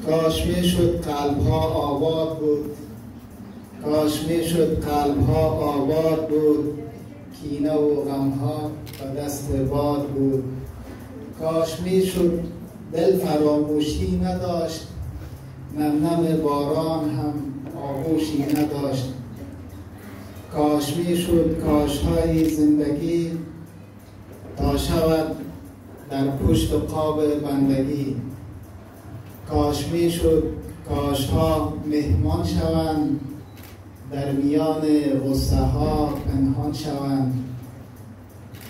کاش میشد قلبها آباد بود، کاش میشد قلبها آباد بود، کینه و غمها به دست باد بود. کاش میشد دل فراموشی نداشت، نم باران هم آغوشی نداشت. کاش میشد کاشهای زندگی تا شود در پشت قاب بندگی. کاش میشد کاشها مهمان شوند، در میان غصه ها پنهان شوند.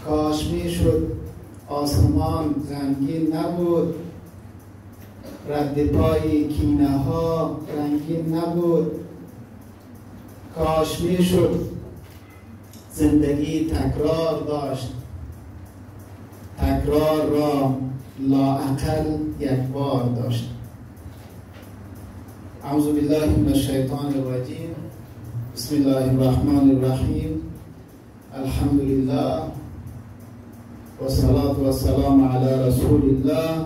کاش میشد آسمان غمگین نبود، رد پای کینه ها رنگین نبود. کاش میشد زندگی تکرار داشت، تکرار را لااقل یک بار داشت. اعوذ بالله من الشیطان الرجیم. بسم الله الرحمن الرحیم. الحمد لله والصلاة والسلام على رسول الله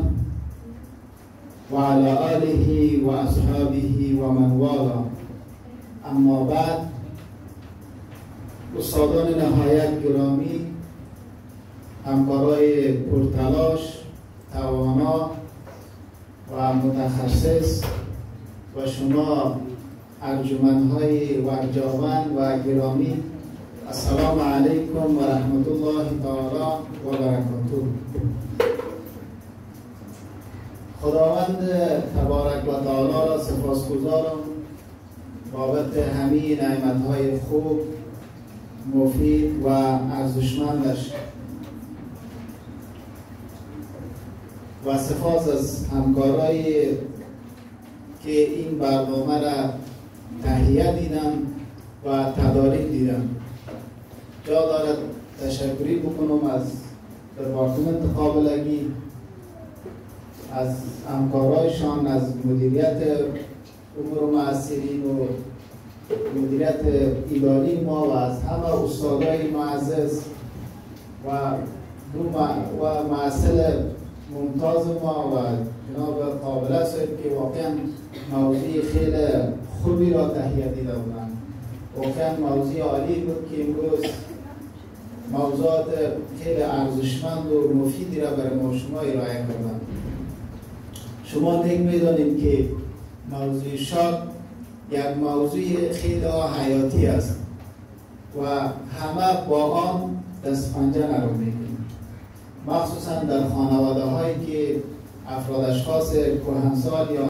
وعلى آله و اصحابه و من والاه. اما بعد، استادان نهایت گرامی، همکارای پرتلاش، توانا و متخصص و شما ارجمندهای ورجاوند و گرامی، السلام علیکم و رحمت الله تعالی و برکاته. خداوند تبارک و تعالی را سپاسگزارم بابت همه نعمتهای خوب، مفید و ارزشمندش، و سپاس از همکارایی که این برنامه را تهیه دیدن و تدارک دیدن. جا دارد تشکری بکنم از دپارتمنت قابلگی، از همکارایشان، از مدیریت امور معاصرین و مدیریت اداری ما و از همه استادای معزز و معسل ممتاز ما و جناب قابله صاحب که واقعا موضوع خیلی خوبی را تهیه دیده بودن. واقعا موضوع عالی بود که امروز موضوعات خیلی ارزشمند و مفیدی را برای ما شما ارائه کردن. شما دیگه میدانیم که موضوع شاد یک موضوع خیلی حیاتی است و همه با آن دست پنجه نرم میکنیم، مخصوصا در خانواده هایی که افراد اشخاص کهنسال یا